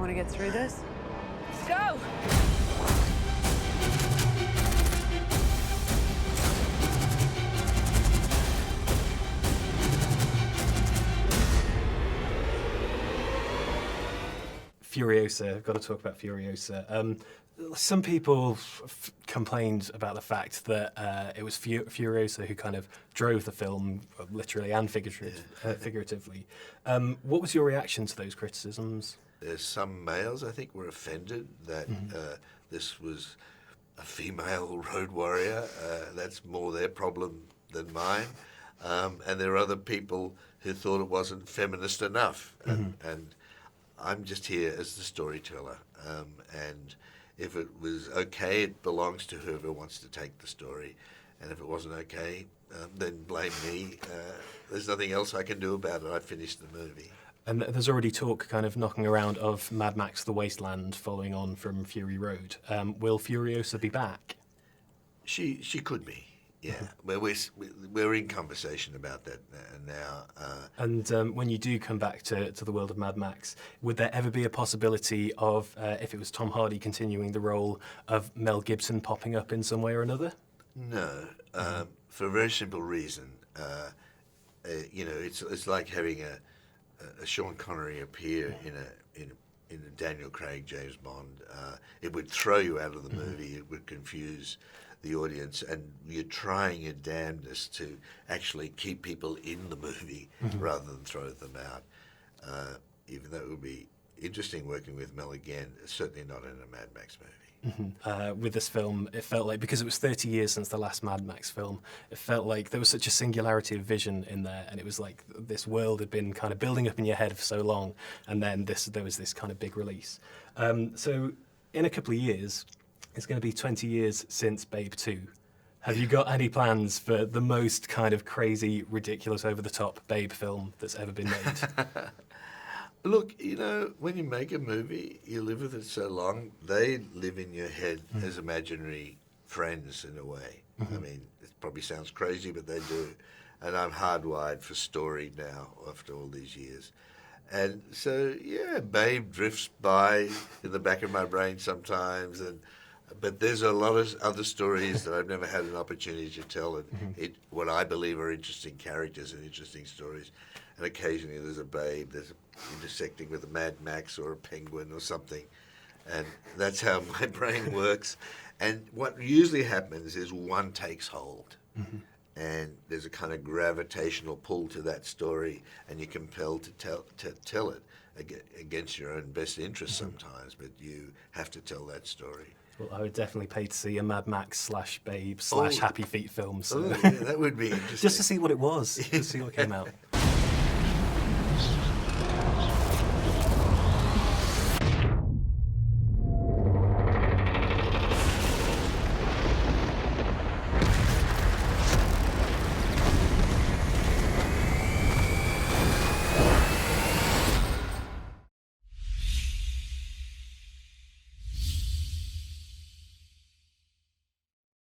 Want to get through this? Let's go! Furiosa, I've got to talk about Furiosa. Some people complained about the fact that it was Furiosa who kind of drove the film, literally and figuratively. What was your reaction to those criticisms? There's some males, I think, were offended that this was a female road warrior. That's more their problem than mine. And there are other people who thought it wasn't feminist enough. And I'm just here as the storyteller. And if it was okay, it belongs to whoever wants to take the story. And if it wasn't okay, then blame me. There's nothing else I can do about it. I finished the movie. And there's already talk kind of knocking around of Mad Max The Wasteland following on from Fury Road. Will Furiosa be back? She could be, yeah. We're in conversation about that now. And when you do come back to the world of Mad Max, would there ever be a possibility of, if it was Tom Hardy continuing the role, of Mel Gibson popping up in some way or another? No, for a very simple reason. It's like having a Sean Connery appear in a Daniel Craig James Bond. It would throw you out of the movie. It would confuse the audience, and you're trying your damnedest to actually keep people in the movie rather than throw them out. Even though it would be interesting working with Mel again, certainly not in a Mad Max movie. With this film, it felt like, because it was 30 years since the last Mad Max film, it felt like there was such a singularity of vision in there, and it was like this world had been kind of building up in your head for so long, and then there was this kind of big release. So in a couple of years, it's going to be 20 years since Babe 2. Have you got any plans for the most kind of crazy, ridiculous, over-the-top Babe film that's ever been made? Look, when you make a movie, you live with it so long, they live in your head as imaginary friends in a way. I mean, it probably sounds crazy, but they do. And I'm hardwired for story now after all these years. And so, yeah, Babe drifts by in the back of my brain sometimes. But there's a lot of other stories that I've never had an opportunity to tell. And what I believe are interesting characters and interesting stories. And occasionally there's a Babe, there's intersecting with a Mad Max or a penguin or something. And that's how my brain works. And what usually happens is one takes hold. And there's a kind of gravitational pull to that story, and you're compelled to tell it against your own best interest sometimes, but you have to tell that story. Well, I would definitely pay to see a Mad Max /Babe / Happy Feet film. So. Yeah, that would be interesting. Just to see what it was, to see what came out.